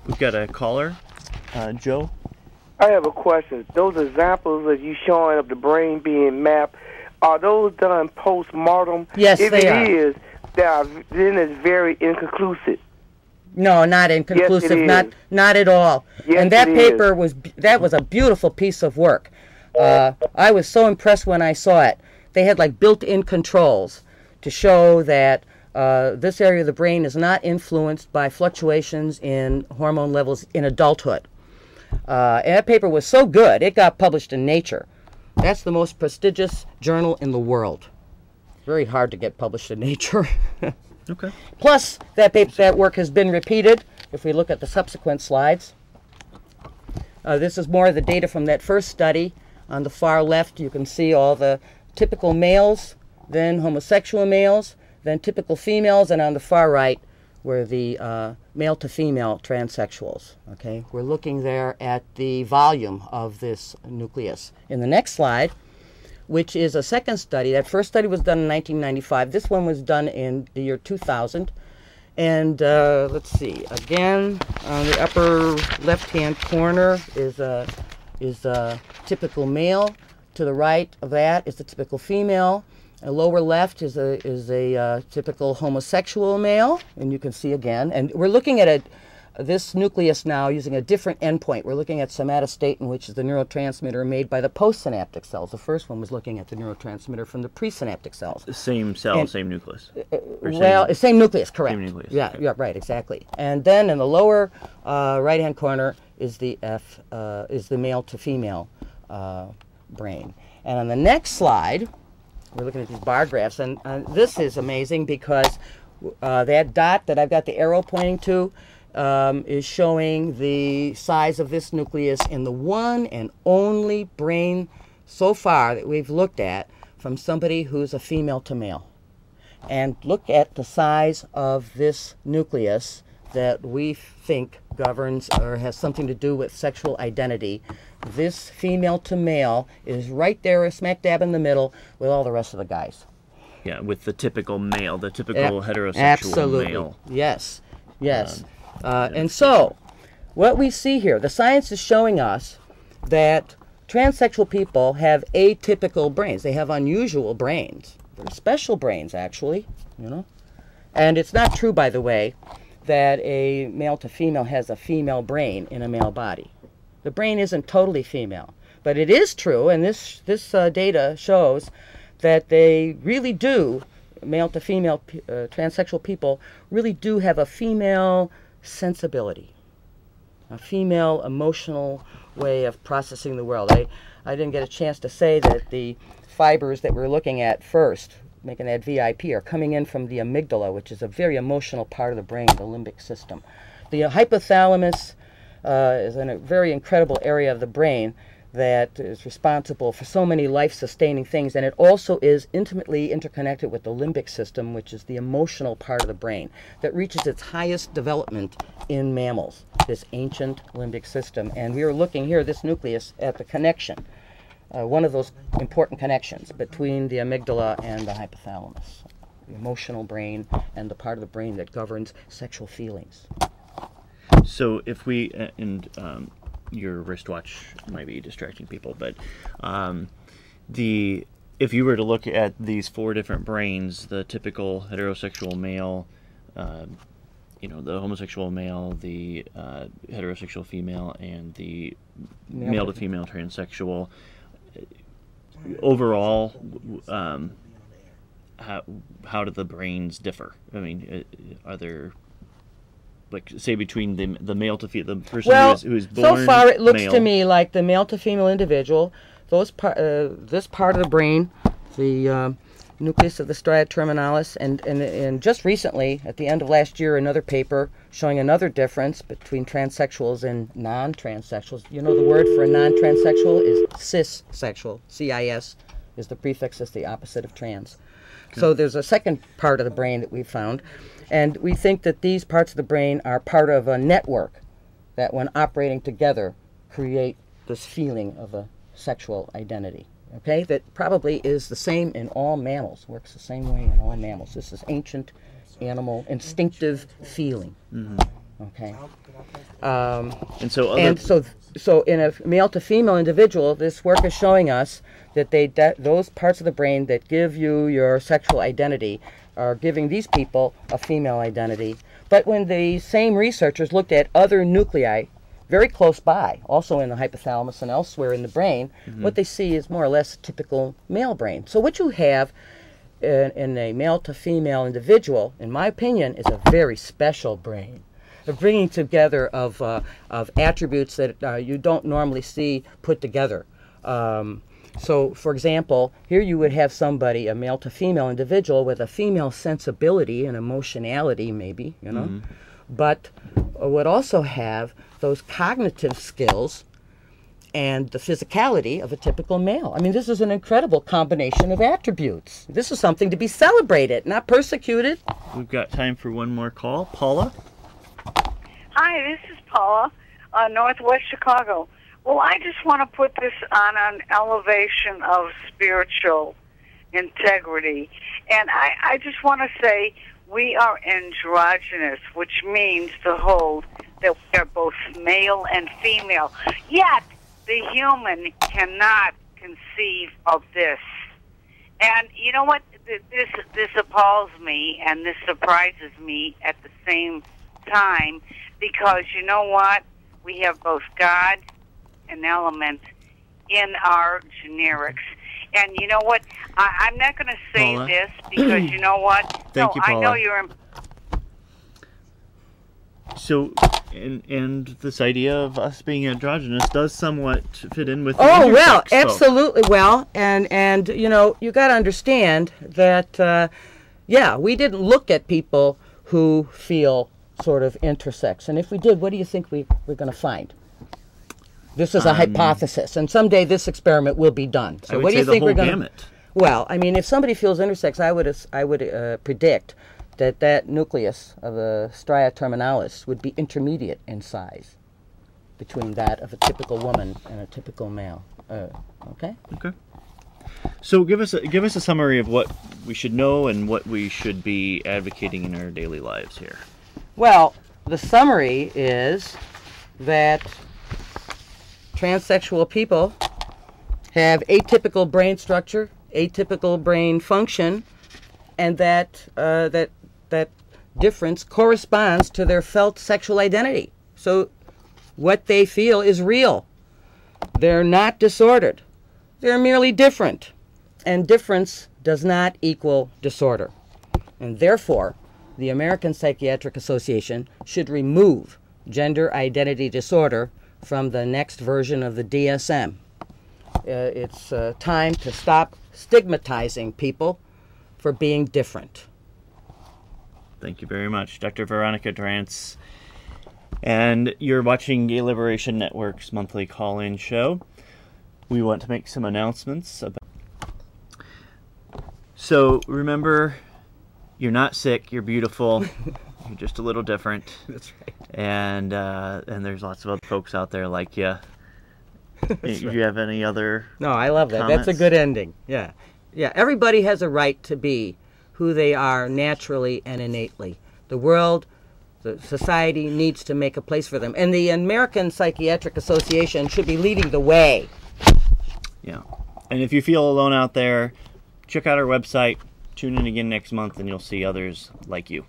We've got a caller, Joe. I have a question. Those examples that you showing of the brain being mapped, are those done post-mortem? Yes, if they are. If it is, then it's very inconclusive. No, not inconclusive. Yes, not at all. Yes, and that paper was a beautiful piece of work. I was so impressed when I saw it. They had like built-in controls to show that this area of the brain is not influenced by fluctuations in hormone levels in adulthood. And that paper was so good, it got published in Nature. That's the most prestigious journal in the world. Very hard to get published in Nature. Okay. Plus, that work has been repeated. If we look at the subsequent slides, this is more of the data from that first study. On the far left, you can see all the typical males, then homosexual males, then typical females, and on the far right were the male-to-female transsexuals. Okay, we're looking there at the volume of this nucleus. In the next slide, which is a second study. That first study was done in 1995. This one was done in the year 2000. And let's see, again, on the upper left-hand corner is a typical male. To the right of that is the typical female. And lower left is a typical homosexual male. And you can see again. And we're looking at this nucleus now using a different endpoint. We're looking at somatostatin, which is the neurotransmitter made by the postsynaptic cells. The first one was looking at the neurotransmitter from the presynaptic cells. The same cell, same nucleus. Same nucleus, correct. Same nucleus. Yeah, okay. yeah, right, exactly. And then in the lower right-hand corner is the male to female brain. And on the next slide, we're looking at these bar graphs, and this is amazing because that dot that I've got the arrow pointing to is showing the size of this nucleus in the one and only brain so far that we've looked at from somebody who's a female to male. And look at the size of this nucleus that we think governs or has something to do with sexual identity. This female to male is right there, smack dab in the middle, with all the rest of the guys. Yeah, with the typical male, the typical heterosexual absolutely. Male. Yes, yes. And so, what we see here, the science is showing us that transsexual people have atypical brains. They have unusual brains. They're special brains, actually, you know. And it's not true, by the way, that a male to female has a female brain in a male body. The brain isn't totally female. But it is true, and this data shows that they really do, male to female transsexual people, really do have a female sensibility, a female emotional way of processing the world. I didn't get a chance to say that the fibers that we're looking at first, making that VIP, are coming in from the amygdala, which is a very emotional part of the brain, the limbic system. The hypothalamus is a very incredible area of the brain that is responsible for so many life-sustaining things, and it also is intimately interconnected with the limbic system, which is the emotional part of the brain that reaches its highest development in mammals, this ancient limbic system. And we are looking here, this nucleus, at the connection, one of those important connections between the amygdala and the hypothalamus, the emotional brain and the part of the brain that governs sexual feelings. So if we, your wristwatch might be distracting people, but if you were to look at these four different brains, the typical heterosexual male, the homosexual male, the heterosexual female, and the male to female transsexual, overall, how do the brains differ? I mean, are there, like, say, between the male to female, the person who's born so far it looks male, to me like the male to female individual, this part of the brain, the nucleus of the striatum terminalis, and just recently, at the end of last year, another paper showing another difference between transsexuals and non-transsexuals. You know, the word for a non-transsexual is cissexual. CIS is the prefix, that's the opposite of trans. Okay. So there's a second part of the brain that we found, and we think that these parts of the brain are part of a network that, when operating together, create this feeling of a sexual identity. Okay, that probably is the same in all mammals, works the same way in all mammals. This is ancient animal instinctive feeling. Mm-hmm. Okay. And so other, And so in a male to female individual, this work is showing us that those parts of the brain that give you your sexual identity are giving these people a female identity. But when the same researchers looked at other nuclei very close by, also in the hypothalamus and elsewhere in the brain, what they see is more or less a typical male brain. So what you have in a male to female individual, in my opinion, is a very special brain. The bringing together of attributes that you don't normally see put together. So, for example, here you would have somebody, a male to female individual, with a female sensibility and emotionality, maybe, you know, but would also have those cognitive skills and the physicality of a typical male. I mean, this is an incredible combination of attributes. This is something to be celebrated, not persecuted. we've got time for one more call. Paula? Hi, this is Paula, Northwest Chicago. Well, I just want to put this on an elevation of spiritual integrity. And I just want to say we are androgynous, which means to hold that we are both male and female. Yet, the human cannot conceive of this. And you know what? This appalls me and this surprises me at the same time, because you know what? We have both God and element in our generics. And you know what? I'm not going to say Paula? this because you know what? Thank you, I know Paula. you're... So, and this idea of us being androgynous does somewhat fit in with the Oh, well, intersex folk. absolutely. Well, and you know, you got to understand that, yeah, we didn't look at people who feel sort of intersex. And if we did, what do you think we're going to find? This is a hypothesis, and someday this experiment will be done. So I would what do say you the think whole we're going gamut. to? Well, I mean, if somebody feels intersex, I would predict that nucleus of the stria terminalis would be intermediate in size between that of a typical woman and a typical male. Okay. Okay. So give us a summary of what we should know and what we should be advocating in our daily lives here. Well, the summary is that transsexual people have atypical brain structure, atypical brain function, and that that difference corresponds to their felt sexual identity. So what they feel is real. They're not disordered. They're merely different. And difference does not equal disorder. And therefore, the American Psychiatric Association should remove gender identity disorder from the next version of the DSM. It's time to stop stigmatizing people for being different. Thank you very much, Dr. Veronica Drantz. And you're watching Gay Liberation Network's monthly call-in show. We want to make some announcements about... So remember, you're not sick, you're beautiful, you're just a little different. That's right. And there's lots of other folks out there like you. Do you have any other No, I love that. comments? That's a good ending. Yeah. Yeah, everybody has a right to be who they are naturally and innately. The world, the society needs to make a place for them. And the American Psychiatric Association should be leading the way. Yeah. And if you feel alone out there, check out our website. Tune in again next month and you'll see others like you.